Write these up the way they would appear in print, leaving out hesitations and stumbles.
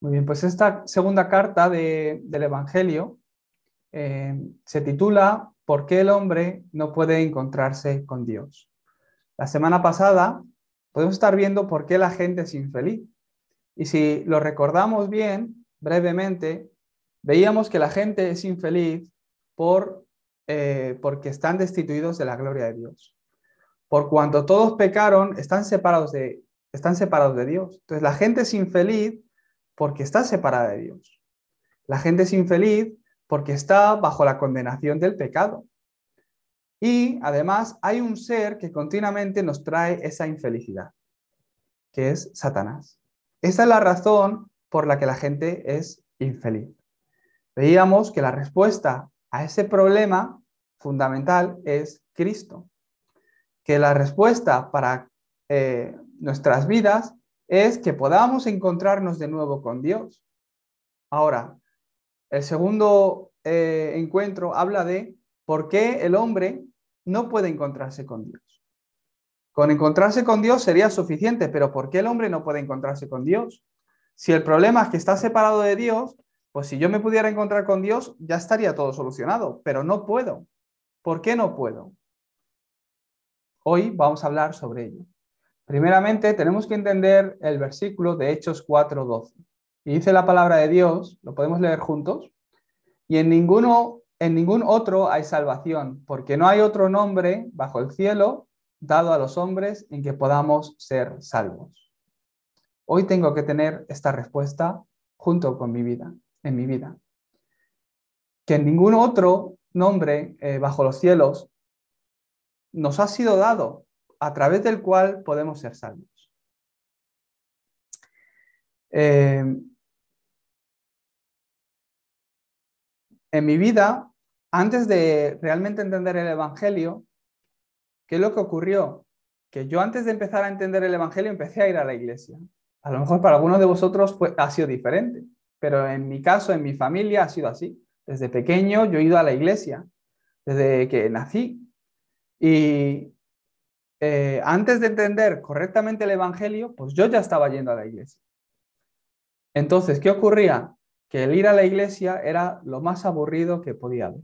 Muy bien, pues esta segunda carta del Evangelio se titula ¿Por qué el hombre no puede encontrarse con Dios? La semana pasada podemos estar viendo por qué la gente es infeliz. Y si lo recordamos bien, brevemente, veíamos que la gente es infeliz porque están destituidos de la gloria de Dios. Por cuanto todos pecaron, están separados de Dios. Entonces la gente es infeliz porque está separada de Dios. La gente es infeliz porque está bajo la condenación del pecado. Y además hay un ser que continuamente nos trae esa infelicidad, que es Satanás. Esa es la razón por la que la gente es infeliz. Veíamos que la respuesta a ese problema fundamental es Cristo, que la respuesta para nuestras vidas es que podamos encontrarnos de nuevo con Dios. Ahora, el segundo encuentro habla de por qué el hombre no puede encontrarse con Dios. Con encontrarse con Dios sería suficiente, pero ¿por qué el hombre no puede encontrarse con Dios? Si el problema es que está separado de Dios, pues si yo me pudiera encontrar con Dios, ya estaría todo solucionado, pero no puedo. ¿Por qué no puedo? Hoy vamos a hablar sobre ello. Primeramente, tenemos que entender el versículo de Hechos 4:12. Y dice la palabra de Dios, lo podemos leer juntos. Y en ningún otro hay salvación, porque no hay otro nombre bajo el cielo dado a los hombres en que podamos ser salvos. Hoy tengo que tener esta respuesta junto con mi vida, en mi vida. Que en ningún otro nombre bajo los cielos nos ha sido dado a través del cual podemos ser salvos. En mi vida, antes de realmente entender el Evangelio, ¿qué es lo que ocurrió? Que yo antes de empezar a entender el Evangelio empecé a ir a la iglesia. A lo mejor para algunos de vosotros ha sido diferente, pero en mi caso, en mi familia, ha sido así. Desde pequeño yo he ido a la iglesia, desde que nací. Y antes de entender correctamente el Evangelio, pues yo ya estaba yendo a la iglesia. Entonces, ¿qué ocurría? Que el ir a la iglesia era lo más aburrido que podía haber.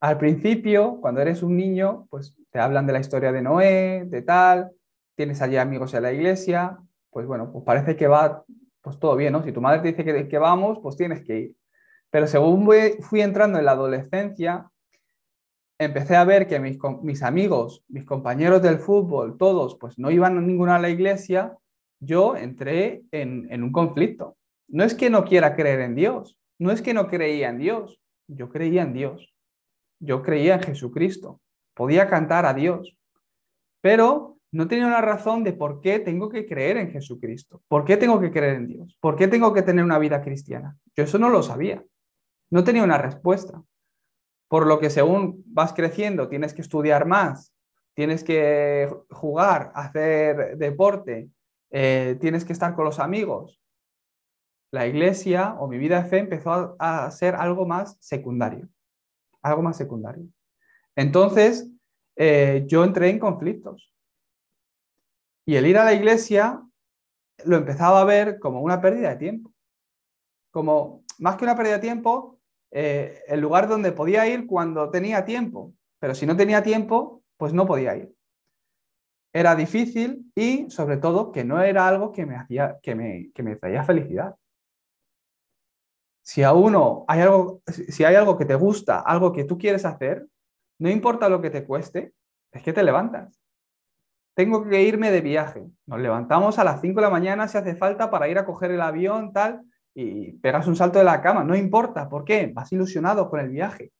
Al principio, cuando eres un niño, pues te hablan de la historia de Noé, de tal, tienes allí amigos en la iglesia, pues bueno, pues parece que va pues todo bien, ¿no? Si tu madre te dice que vamos, pues tienes que ir. Pero según fui entrando en la adolescencia, empecé a ver que mis amigos, mis compañeros del fútbol, todos, pues no iban a ninguna a la iglesia. Yo entré en un conflicto. No es que no quiera creer en Dios, no es que no creía en Dios, yo creía en Dios. Yo creía en Jesucristo, podía cantar a Dios, pero no tenía una razón de por qué tengo que creer en Jesucristo, por qué tengo que creer en Dios, por qué tengo que tener una vida cristiana. Yo eso no lo sabía, no tenía una respuesta. Por lo que según vas creciendo, tienes que estudiar más, tienes que jugar, hacer deporte, tienes que estar con los amigos. La iglesia o mi vida de fe empezó a ser algo más secundario, algo más secundario. Entonces, yo entré en conflictos y el ir a la iglesia lo empezaba a ver como una pérdida de tiempo, como más que una pérdida de tiempo, el lugar donde podía ir cuando tenía tiempo, pero si no tenía tiempo, pues no podía ir. Era difícil y sobre todo que no era algo que me hacía, que me traía felicidad. Si si hay algo que te gusta, algo que tú quieres hacer, no importa lo que te cueste, es que te levantas. Tengo que irme de viaje. Nos levantamos a las 5 de la mañana si hace falta para ir a coger el avión, tal, y pegas un salto de la cama. No importa. ¿Por qué? Vas ilusionado con el viaje.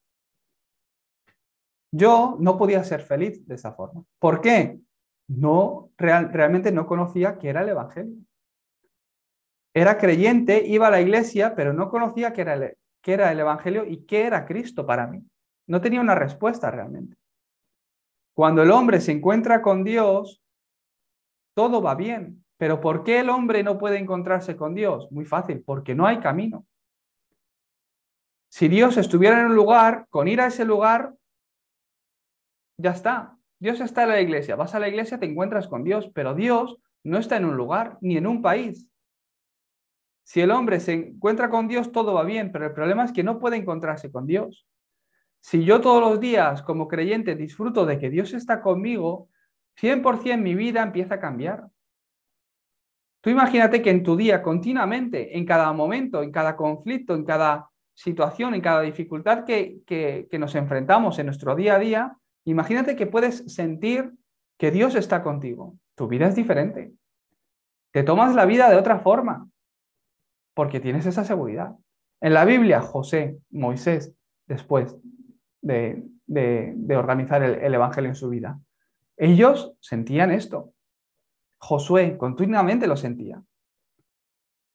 Yo no podía ser feliz de esa forma. ¿Por qué? Realmente no conocía qué era el Evangelio. Era creyente, iba a la iglesia, pero no conocía qué era el Evangelio y qué era Cristo para mí. No tenía una respuesta realmente. Cuando el hombre se encuentra con Dios, todo va bien. Pero ¿por qué el hombre no puede encontrarse con Dios? Muy fácil, porque no hay camino. Si Dios estuviera en un lugar, con ir a ese lugar, ya está. Dios está en la iglesia. Vas a la iglesia, te encuentras con Dios, pero Dios no está en un lugar ni en un país. Si el hombre se encuentra con Dios, todo va bien, pero el problema es que no puede encontrarse con Dios. Si yo todos los días, como creyente, disfruto de que Dios está conmigo, 100% mi vida empieza a cambiar. Tú imagínate que en tu día, continuamente, en cada momento, en cada conflicto, en cada situación, en cada dificultad que nos enfrentamos en nuestro día a día, imagínate que puedes sentir que Dios está contigo. Tu vida es diferente. Te tomas la vida de otra forma, porque tienes esa seguridad. En la Biblia, José, Moisés, después de organizar el Evangelio en su vida, ellos sentían esto. Josué continuamente lo sentía.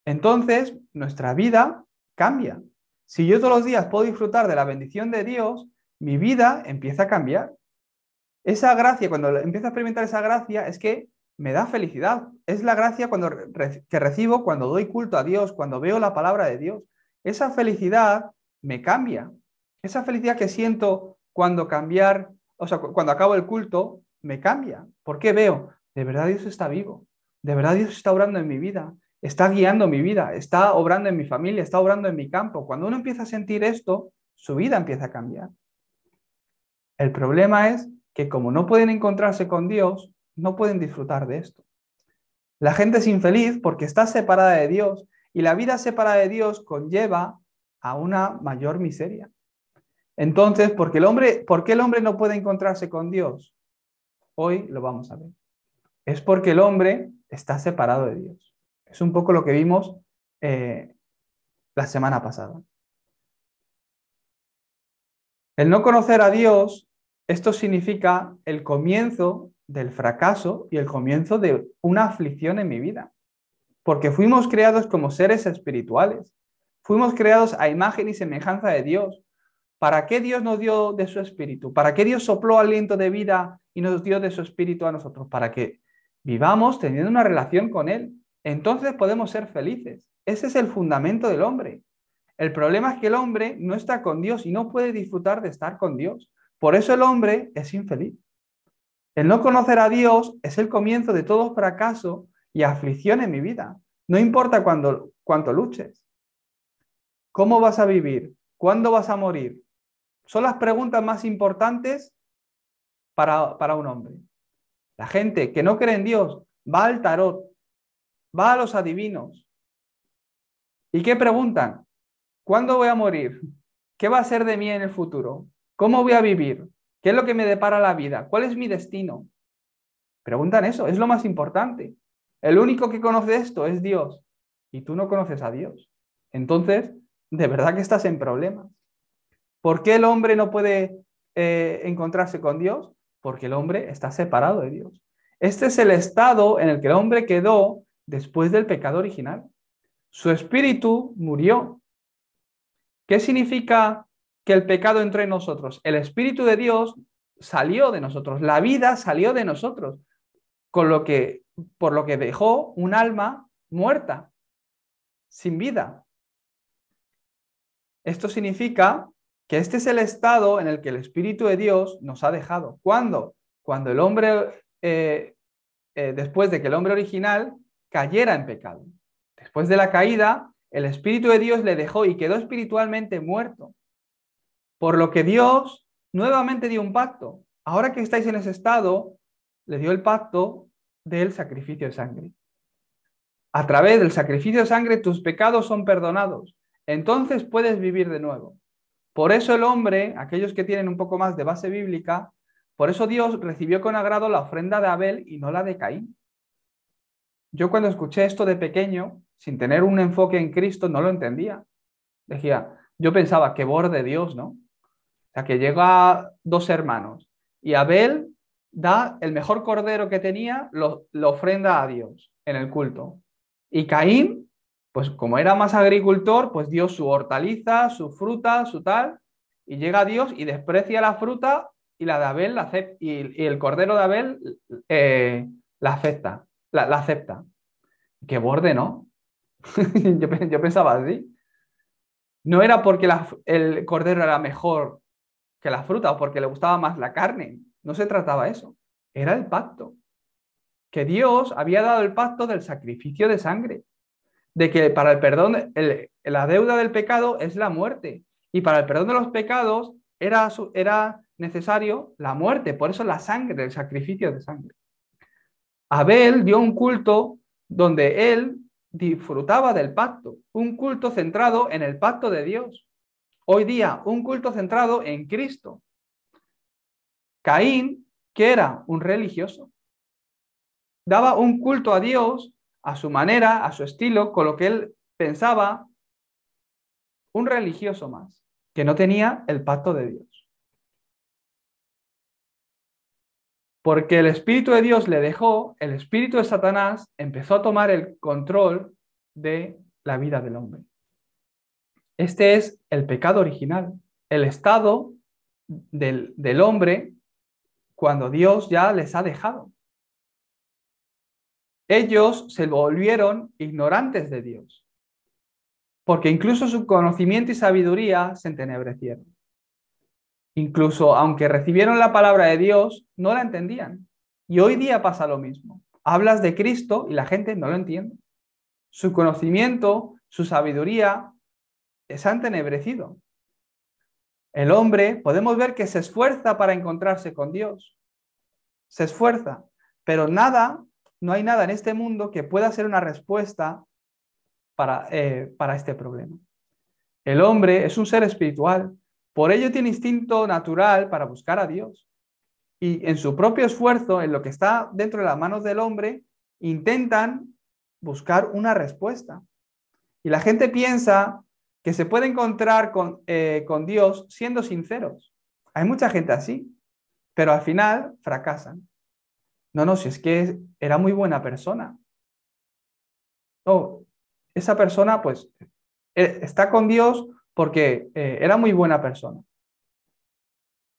Entonces, nuestra vida cambia. Si yo todos los días puedo disfrutar de la bendición de Dios, mi vida empieza a cambiar. Esa gracia, cuando empiezo a experimentar esa gracia, es que me da felicidad. Es la gracia que recibo cuando doy culto a Dios, cuando veo la palabra de Dios. Esa felicidad me cambia. Esa felicidad que siento cuando cuando acabo el culto, me cambia. ¿Por qué veo? De verdad Dios está vivo. De verdad Dios está obrando en mi vida. Está guiando mi vida. Está obrando en mi familia. Está obrando en mi campo. Cuando uno empieza a sentir esto, su vida empieza a cambiar. El problema es que como no pueden encontrarse con Dios, no pueden disfrutar de esto. La gente es infeliz porque está separada de Dios y la vida separada de Dios conlleva a una mayor miseria. Entonces, ¿por qué el hombre no puede encontrarse con Dios? Hoy lo vamos a ver. Es porque el hombre está separado de Dios. Es un poco lo que vimos la semana pasada. El no conocer a Dios, esto significa el comienzo del fracaso y el comienzo de una aflicción en mi vida. Porque fuimos creados como seres espirituales. Fuimos creados a imagen y semejanza de Dios. ¿Para qué Dios nos dio de su espíritu? ¿Para qué Dios sopló aliento de vida y nos dio de su espíritu a nosotros? Para que vivamos teniendo una relación con Él. Entonces podemos ser felices. Ese es el fundamento del hombre. El problema es que el hombre no está con Dios y no puede disfrutar de estar con Dios. Por eso el hombre es infeliz. El no conocer a Dios es el comienzo de todo fracaso y aflicción en mi vida. No importa cuánto luches. ¿Cómo vas a vivir? ¿Cuándo vas a morir? Son las preguntas más importantes para un hombre. La gente que no cree en Dios va al tarot, va a los adivinos. ¿Y qué preguntan? ¿Cuándo voy a morir? ¿Qué va a ser de mí en el futuro? ¿Cómo voy a vivir? ¿Qué es lo que me depara la vida? ¿Cuál es mi destino? Preguntan eso, es lo más importante. El único que conoce esto es Dios y tú no conoces a Dios. Entonces, de verdad que estás en problemas. ¿Por qué el hombre no puede encontrarse con Dios? Porque el hombre está separado de Dios. Este es el estado en el que el hombre quedó después del pecado original. Su espíritu murió. ¿Qué significa que el pecado entró en nosotros? El espíritu de Dios salió de nosotros, la vida salió de nosotros, por lo que dejó un alma muerta, sin vida. Esto significa que este es el estado en el que el Espíritu de Dios nos ha dejado. ¿Cuándo? Cuando el hombre, después de que el hombre original cayera en pecado. Después de la caída, el Espíritu de Dios le dejó y quedó espiritualmente muerto. Por lo que Dios nuevamente dio un pacto. Ahora que estáis en ese estado, le dio el pacto del sacrificio de sangre. A través del sacrificio de sangre tus pecados son perdonados. Entonces puedes vivir de nuevo. Por eso el hombre, aquellos que tienen un poco más de base bíblica, por eso Dios recibió con agrado la ofrenda de Abel y no la de Caín. Yo cuando escuché esto de pequeño, sin tener un enfoque en Cristo, no lo entendía. Yo pensaba, qué borde Dios, ¿no? O sea, que llega dos hermanos y Abel da el mejor cordero que tenía, lo ofrenda a Dios en el culto. Y Caín, pues como era más agricultor, pues dio su hortaliza, su fruta, su tal, y llega a Dios y desprecia la fruta y la de Abel la acepta, y el cordero de Abel la acepta. La acepta. Qué borde, ¿no? yo pensaba así. No era porque el cordero era mejor que la fruta o porque le gustaba más la carne. No se trataba de eso. Era el pacto. Que Dios había dado el pacto del sacrificio de sangre. de que para el perdón, la deuda del pecado es la muerte. Y para el perdón de los pecados era necesario la muerte, por eso la sangre, el sacrificio de sangre. Abel dio un culto donde él disfrutaba del pacto, un culto centrado en el pacto de Dios. Hoy día, un culto centrado en Cristo. Caín, que era un religioso, daba un culto a Dios a su manera, a su estilo, con lo que él pensaba, un religioso más, que no tenía el pacto de Dios. Porque el Espíritu de Dios le dejó, el Espíritu de Satanás empezó a tomar el control de la vida del hombre. Este es el pecado original, el estado del hombre cuando Dios ya les ha dejado. Ellos se volvieron ignorantes de Dios, porque incluso su conocimiento y sabiduría se entenebrecieron. Incluso aunque recibieron la palabra de Dios, no la entendían. Y hoy día pasa lo mismo. Hablas de Cristo y la gente no lo entiende. Su conocimiento, su sabiduría se ha entenebrecido. El hombre, podemos ver que se esfuerza para encontrarse con Dios. Se esfuerza, pero no hay nada en este mundo que pueda ser una respuesta para este problema. El hombre es un ser espiritual, por ello tiene instinto natural para buscar a Dios. Y en su propio esfuerzo, en lo que está dentro de las manos del hombre, intentan buscar una respuesta. Y la gente piensa que se puede encontrar con Dios siendo sinceros. Hay mucha gente así, pero al final fracasan. No, si es que era muy buena persona. No, esa persona pues está con Dios porque era muy buena persona.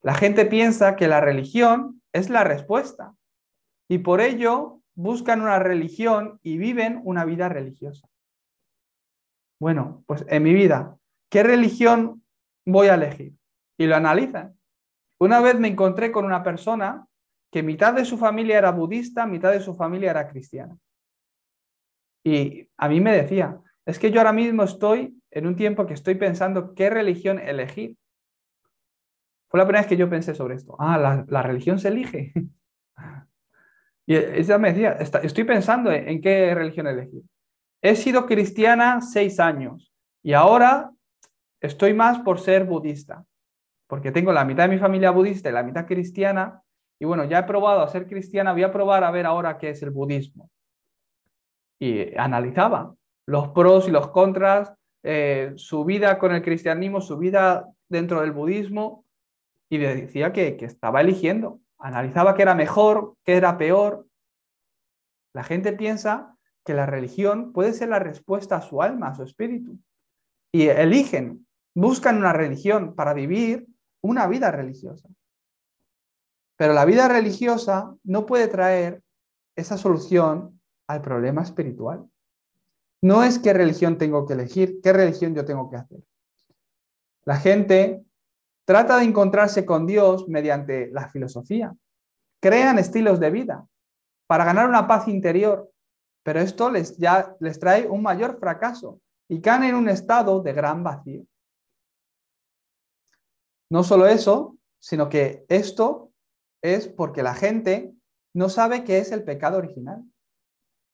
La gente piensa que la religión es la respuesta y por ello buscan una religión y viven una vida religiosa. Bueno, pues en mi vida, ¿qué religión voy a elegir? Y lo analizan. Una vez me encontré con una persona que mitad de su familia era budista, mitad de su familia era cristiana. Y a mí me decía, es que yo ahora mismo estoy en un tiempo que estoy pensando qué religión elegir. Fue la primera vez que yo pensé sobre esto. La religión se elige. Y ella me decía, estoy pensando en qué religión elegir. He sido cristiana 6 años y ahora estoy más por ser budista, porque tengo la mitad de mi familia budista y la mitad cristiana. Y bueno, ya he probado a ser cristiana, voy a probar a ver ahora qué es el budismo. Y analizaba los pros y los contras, su vida con el cristianismo, su vida dentro del budismo, y decía que estaba eligiendo. Analizaba qué era mejor, qué era peor. La gente piensa que la religión puede ser la respuesta a su alma, a su espíritu. Y eligen, buscan una religión para vivir una vida religiosa. Pero la vida religiosa no puede traer esa solución al problema espiritual. No es qué religión tengo que elegir, qué religión yo tengo que hacer. La gente trata de encontrarse con Dios mediante la filosofía. Crean estilos de vida para ganar una paz interior, pero esto les trae un mayor fracaso y caen en un estado de gran vacío. No solo eso, sino que esto es porque la gente no sabe qué es el pecado original.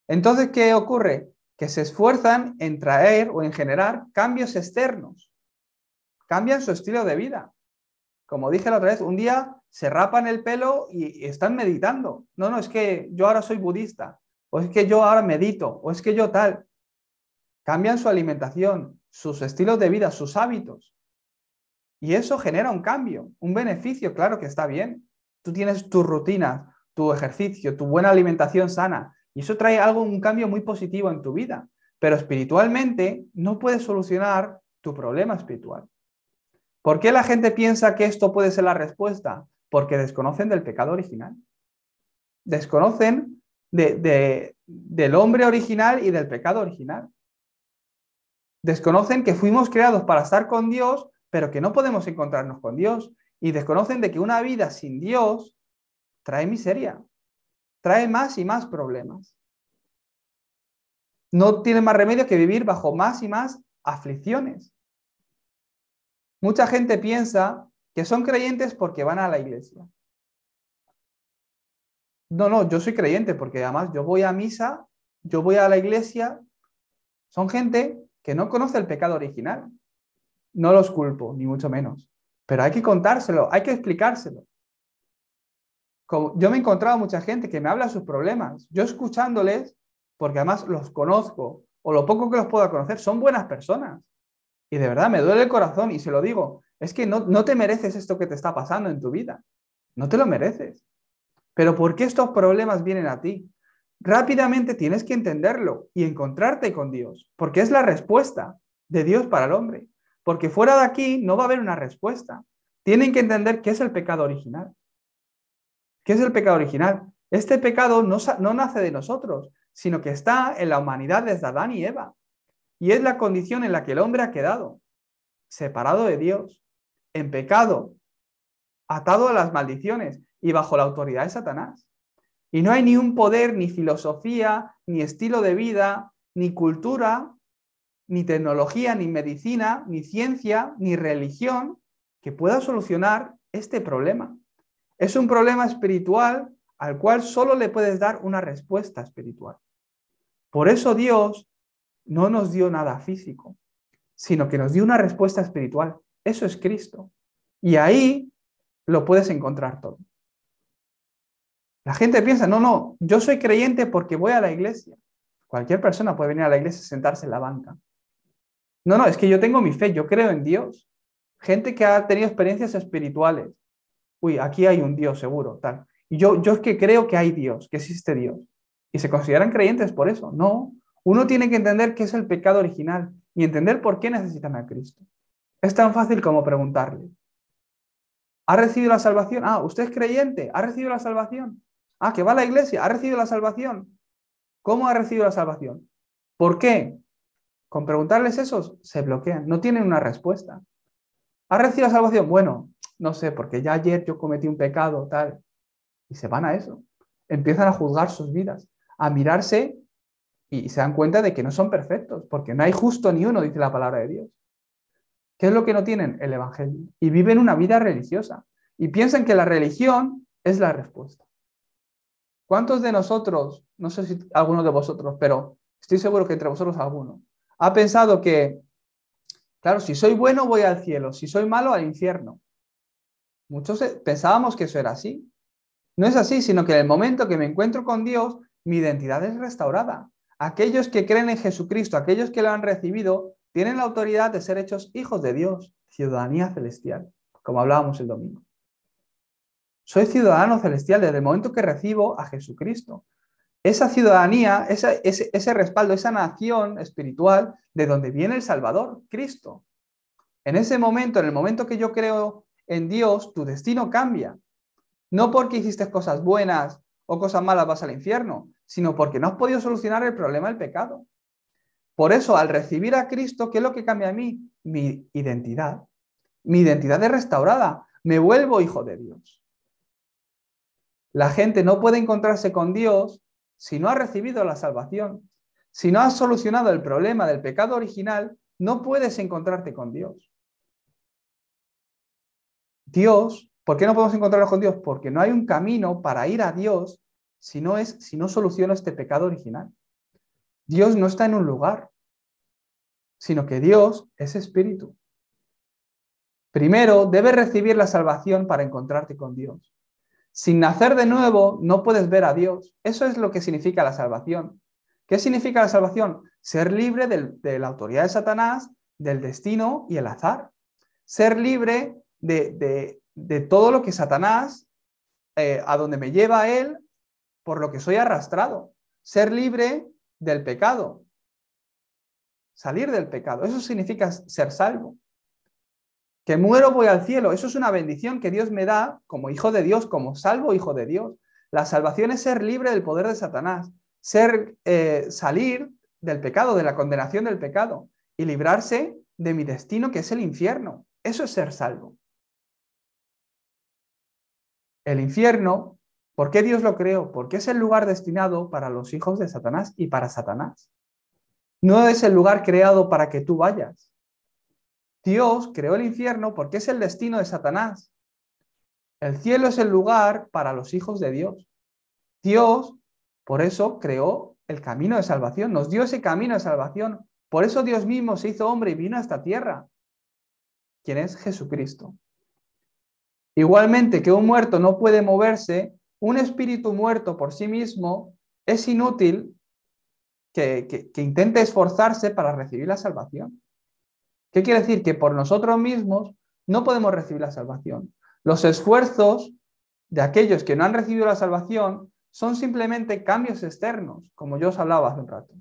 Entonces, ¿qué ocurre? Que se esfuerzan en traer o en generar cambios externos. Cambian su estilo de vida. Como dije la otra vez, un día se rapan el pelo y están meditando. No, es que yo ahora soy budista, o es que yo ahora medito, o es que yo tal. Cambian su alimentación, sus estilos de vida, sus hábitos. Y eso genera un cambio, un beneficio, claro que está bien. Tú tienes tus rutinas, tu ejercicio, tu buena alimentación sana, y eso trae un cambio muy positivo en tu vida. Pero espiritualmente no puedes solucionar tu problema espiritual. ¿Por qué la gente piensa que esto puede ser la respuesta? Porque desconocen del pecado original. Desconocen del hombre original y del pecado original. Desconocen que fuimos creados para estar con Dios, pero que no podemos encontrarnos con Dios. Y desconocen de que una vida sin Dios trae miseria, trae más y más problemas. no tienen más remedio que vivir bajo más y más aflicciones. Mucha gente piensa que son creyentes porque van a la iglesia. No, yo soy creyente porque además yo voy a misa, yo voy a la iglesia. Son gente que no conoce el pecado original. No los culpo, ni mucho menos. Pero hay que contárselo, hay que explicárselo. Yo me he encontrado mucha gente que me habla de sus problemas. Yo escuchándoles, porque además los conozco, o lo poco que los pueda conocer, son buenas personas. Y de verdad me duele el corazón y se lo digo. Es que no te mereces esto que te está pasando en tu vida. No te lo mereces. Pero ¿por qué estos problemas vienen a ti? Rápidamente tienes que entenderlo y encontrarte con Dios, porque es la respuesta de Dios para el hombre. Porque fuera de aquí no va a haber una respuesta. Tienen que entender qué es el pecado original. ¿Qué es el pecado original? Este pecado no nace de nosotros, sino que está en la humanidad desde Adán y Eva. Y es la condición en la que el hombre ha quedado, separado de Dios, en pecado, atado a las maldiciones y bajo la autoridad de Satanás. Y no hay ni un poder, ni filosofía, ni estilo de vida, ni cultura, ni tecnología, ni medicina, ni ciencia, ni religión que pueda solucionar este problema. Es un problema espiritual al cual solo le puedes dar una respuesta espiritual. Por eso Dios no nos dio nada físico, sino que nos dio una respuesta espiritual. Eso es Cristo. Y ahí lo puedes encontrar todo. La gente piensa, no, yo soy creyente porque voy a la iglesia. Cualquier persona puede venir a la iglesia y sentarse en la banca. No, es que yo tengo mi fe, yo creo en Dios. Gente que ha tenido experiencias espirituales. Uy, aquí hay un Dios seguro, tal. Y yo es que creo que hay Dios, que existe Dios. Y se consideran creyentes por eso. No, uno tiene que entender qué es el pecado original y entender por qué necesitan a Cristo. Es tan fácil como preguntarle. ¿Ha recibido la salvación? Ah, ¿usted es creyente? ¿Ha recibido la salvación? Ah, que va a la iglesia. ¿Ha recibido la salvación? ¿Cómo ha recibido la salvación? ¿Por qué? Con preguntarles eso se bloquean, no tienen una respuesta. ¿Ha recibido la salvación? Bueno, no sé, porque ya ayer yo cometí un pecado, tal. Y se van a eso. Empiezan a juzgar sus vidas, a mirarse y se dan cuenta de que no son perfectos, porque no hay justo ni uno, dice la palabra de Dios. ¿Qué es lo que no tienen? El Evangelio. Y viven una vida religiosa. Y piensan que la religión es la respuesta. ¿Cuántos de nosotros, no sé si algunos de vosotros, pero estoy seguro que entre vosotros alguno, ha pensado que, claro, si soy bueno voy al cielo, si soy malo al infierno? Muchos pensábamos que eso era así. No es así, sino que en el momento que me encuentro con Dios, mi identidad es restaurada. Aquellos que creen en Jesucristo, aquellos que lo han recibido, tienen la autoridad de ser hechos hijos de Dios, ciudadanía celestial, como hablábamos el domingo. Soy ciudadano celestial desde el momento que recibo a Jesucristo. Esa ciudadanía, ese respaldo, esa nación espiritual de donde viene el Salvador, Cristo. En ese momento, en el momento que yo creo en Dios, tu destino cambia. No porque hiciste cosas buenas o cosas malas vas al infierno, sino porque no has podido solucionar el problema del pecado. Por eso, al recibir a Cristo, ¿qué es lo que cambia a mí? Mi identidad. Mi identidad es restaurada. Me vuelvo hijo de Dios. La gente no puede encontrarse con Dios si no ha recibido la salvación. Si no has solucionado el problema del pecado original, no puedes encontrarte con Dios. Dios, ¿por qué no podemos encontrarnos con Dios? Porque no hay un camino para ir a Dios si no soluciono este pecado original. Dios no está en un lugar, sino que Dios es espíritu. Primero, debes recibir la salvación para encontrarte con Dios. Sin nacer de nuevo, no puedes ver a Dios. Eso es lo que significa la salvación. ¿Qué significa la salvación? Ser libre de la autoridad de Satanás, del destino y el azar. Ser libre de todo lo que Satanás, a donde me lleva a él, por lo que soy arrastrado. Ser libre del pecado. Salir del pecado. Eso significa ser salvo. Que muero, voy al cielo. Eso es una bendición que Dios me da como hijo de Dios, como salvo hijo de Dios. La salvación es ser libre del poder de Satanás, salir del pecado, de la condenación del pecado y librarse de mi destino, que es el infierno. Eso es ser salvo. El infierno, ¿por qué Dios lo creó? Porque es el lugar destinado para los hijos de Satanás y para Satanás. No es el lugar creado para que tú vayas. Dios creó el infierno porque es el destino de Satanás. El cielo es el lugar para los hijos de Dios. Dios, por eso, creó el camino de salvación, nos dio ese camino de salvación. Por eso Dios mismo se hizo hombre y vino a esta tierra, quien es Jesucristo. Igualmente que un muerto no puede moverse, un espíritu muerto por sí mismo es inútil que intente esforzarse para recibir la salvación. ¿Qué quiere decir? Que por nosotros mismos no podemos recibir la salvación. Los esfuerzos de aquellos que no han recibido la salvación son simplemente cambios externos, como yo os hablaba hace un rato.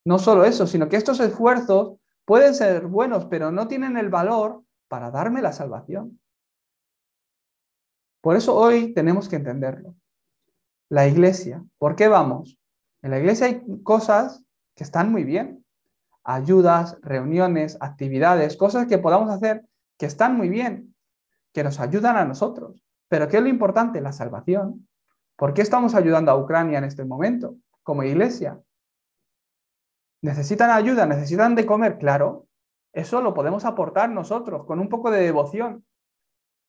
No solo eso, sino que estos esfuerzos pueden ser buenos, pero no tienen el valor para darme la salvación. Por eso hoy tenemos que entenderlo. La iglesia, ¿por qué vamos? En la iglesia hay cosas que están muy bien. Ayudas, reuniones, actividades, cosas que podamos hacer que están muy bien, que nos ayudan a nosotros. Pero ¿qué es lo importante? La salvación. ¿Por qué estamos ayudando a Ucrania en este momento como iglesia? ¿Necesitan ayuda? ¿Necesitan de comer? Claro, eso lo podemos aportar nosotros con un poco de devoción.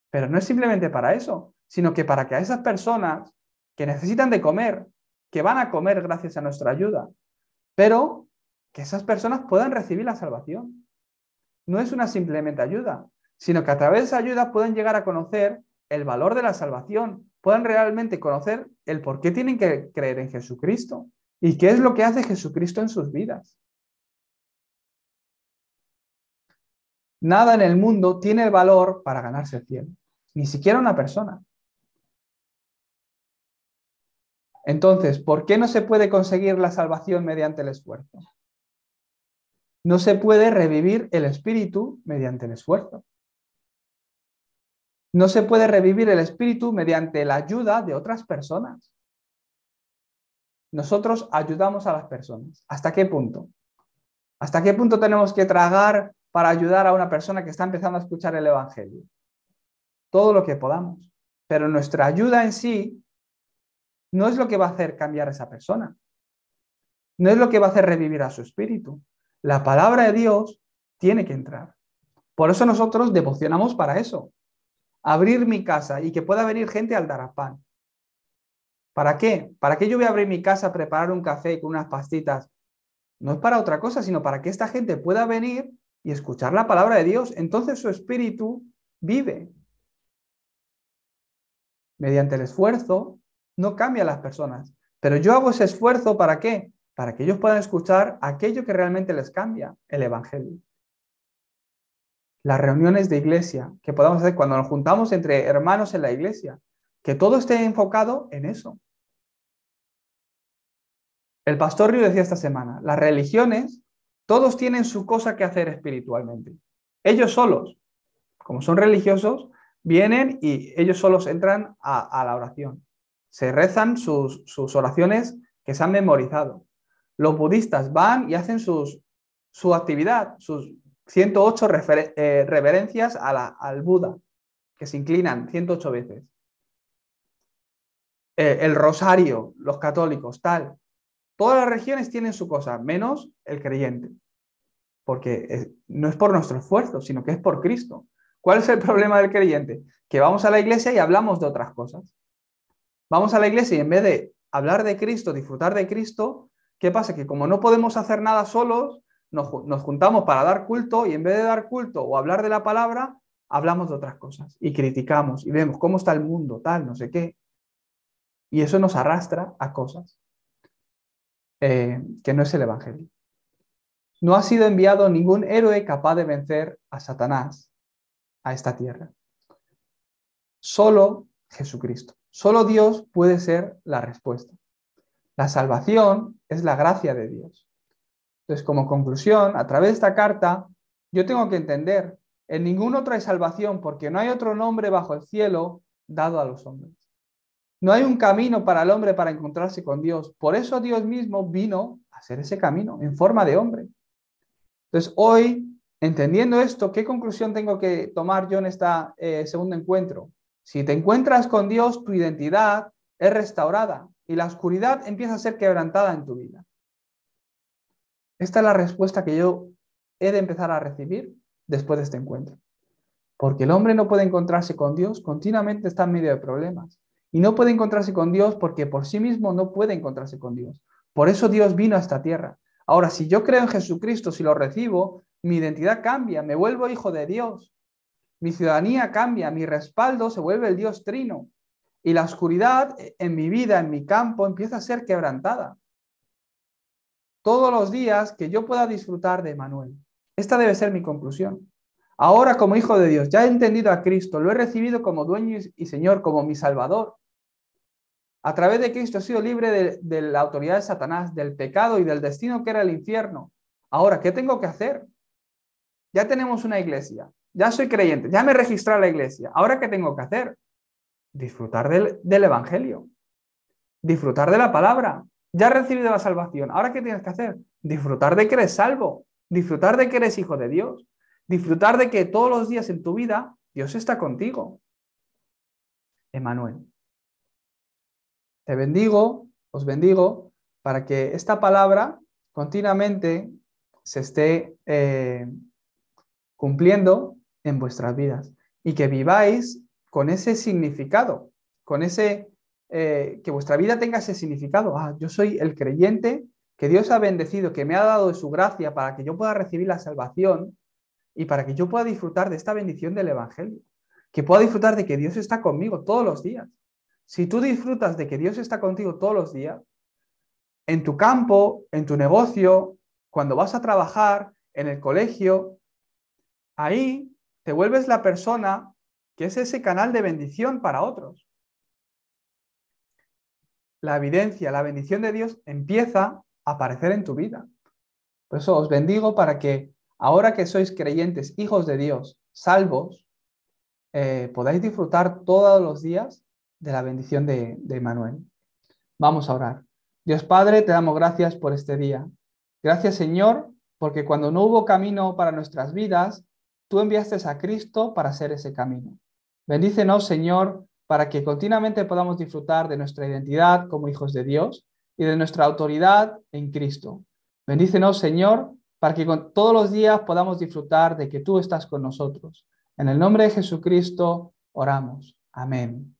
Pero no es simplemente para eso, sino que para que a esas personas que necesitan de comer, que van a comer gracias a nuestra ayuda, pero que esas personas puedan recibir la salvación. No es una simplemente ayuda, sino que a través de esa ayuda pueden llegar a conocer el valor de la salvación, puedan realmente conocer el por qué tienen que creer en Jesucristo y qué es lo que hace Jesucristo en sus vidas. Nada en el mundo tiene el valor para ganarse el cielo, ni siquiera una persona. Entonces, ¿por qué no se puede conseguir la salvación mediante el esfuerzo? No se puede revivir el espíritu mediante el esfuerzo. No se puede revivir el espíritu mediante la ayuda de otras personas. Nosotros ayudamos a las personas. ¿Hasta qué punto? ¿Hasta qué punto tenemos que tragar para ayudar a una persona que está empezando a escuchar el Evangelio? Todo lo que podamos. Pero nuestra ayuda en sí no es lo que va a hacer cambiar a esa persona. No es lo que va a hacer revivir a su espíritu. La palabra de Dios tiene que entrar. Por eso nosotros devocionamos para eso. Abrir mi casa y que pueda venir gente al dar pan. ¿Para qué? ¿Para qué yo voy a abrir mi casa, preparar un café con unas pastitas? No es para otra cosa, sino para que esta gente pueda venir y escuchar la palabra de Dios. Entonces su espíritu vive. Mediante el esfuerzo no cambia a las personas. Pero yo hago ese esfuerzo ¿para qué? Para que ellos puedan escuchar aquello que realmente les cambia, el Evangelio. Las reuniones de iglesia que podamos hacer cuando nos juntamos entre hermanos en la iglesia, que todo esté enfocado en eso. El pastor Río decía esta semana, las religiones, todos tienen su cosa que hacer espiritualmente. Ellos solos, como son religiosos, vienen y ellos solos entran a la oración. Se rezan sus oraciones que se han memorizado. Los budistas van y hacen su actividad, sus 108 reverencias al Buda, que se inclinan 108 veces. El rosario, los católicos, tal. Todas las religiones tienen su cosa, menos el creyente. Porque no es por nuestro esfuerzo, sino que es por Cristo. ¿Cuál es el problema del creyente? Que vamos a la iglesia y hablamos de otras cosas. Vamos a la iglesia y en vez de hablar de Cristo, disfrutar de Cristo, ¿qué pasa? Que como no podemos hacer nada solos, nos juntamos para dar culto y en vez de dar culto o hablar de la palabra, hablamos de otras cosas y criticamos y vemos cómo está el mundo, tal, no sé qué. Y eso nos arrastra a cosas que no es el Evangelio. No ha sido enviado ningún héroe capaz de vencer a Satanás a esta tierra. Solo Jesucristo. Solo Dios puede ser la respuesta. La salvación es la gracia de Dios. Entonces, como conclusión, a través de esta carta, yo tengo que entender, en ningún otro hay salvación porque no hay otro nombre bajo el cielo dado a los hombres. No hay un camino para el hombre para encontrarse con Dios. Por eso Dios mismo vino a hacer ese camino en forma de hombre. Entonces, hoy, entendiendo esto, ¿qué conclusión tengo que tomar yo en este segundo encuentro? Si te encuentras con Dios, tu identidad es restaurada y la oscuridad empieza a ser quebrantada en tu vida. Esta es la respuesta que yo he de empezar a recibir después de este encuentro. Porque el hombre no puede encontrarse con Dios, continuamente está en medio de problemas. Y no puede encontrarse con Dios porque por sí mismo no puede encontrarse con Dios. Por eso Dios vino a esta tierra. Ahora, si yo creo en Jesucristo, si lo recibo, mi identidad cambia, me vuelvo hijo de Dios. Mi ciudadanía cambia, mi respaldo se vuelve el Dios trino. Y la oscuridad en mi vida, en mi campo, empieza a ser quebrantada. Todos los días que yo pueda disfrutar de Emmanuel. Esta debe ser mi conclusión. Ahora, como hijo de Dios, ya he entendido a Cristo, lo he recibido como dueño y Señor, como mi Salvador. A través de Cristo he sido libre de la autoridad de Satanás, del pecado y del destino que era el infierno. Ahora, ¿qué tengo que hacer? Ya tenemos una iglesia, ya soy creyente, ya me registré a la iglesia. Ahora, ¿qué tengo que hacer? Disfrutar del Evangelio, disfrutar de la palabra. Ya has recibido la salvación. Ahora, ¿qué tienes que hacer? Disfrutar de que eres salvo, disfrutar de que eres hijo de Dios, disfrutar de que todos los días en tu vida Dios está contigo. Emmanuel. Te bendigo, os bendigo, para que esta palabra continuamente se esté cumpliendo en vuestras vidas y que viváis con ese significado, con ese, que vuestra vida tenga ese significado. Yo soy el creyente que Dios ha bendecido, que me ha dado de su gracia para que yo pueda recibir la salvación y para que yo pueda disfrutar de esta bendición del Evangelio, que pueda disfrutar de que Dios está conmigo todos los días. Si tú disfrutas de que Dios está contigo todos los días, en tu campo, en tu negocio, cuando vas a trabajar, en el colegio, ahí te vuelves la persona que es ese canal de bendición para otros. La evidencia, la bendición de Dios empieza a aparecer en tu vida. Por eso os bendigo para que ahora que sois creyentes, hijos de Dios, salvos, podáis disfrutar todos los días de la bendición de Emmanuel. Vamos a orar. Dios Padre, te damos gracias por este día. Gracias, Señor, porque cuando no hubo camino para nuestras vidas, tú enviaste a Cristo para hacer ese camino. Bendícenos, Señor, para que continuamente podamos disfrutar de nuestra identidad como hijos de Dios y de nuestra autoridad en Cristo. Bendícenos, Señor, para que todos los días podamos disfrutar de que tú estás con nosotros. En el nombre de Jesucristo oramos. Amén.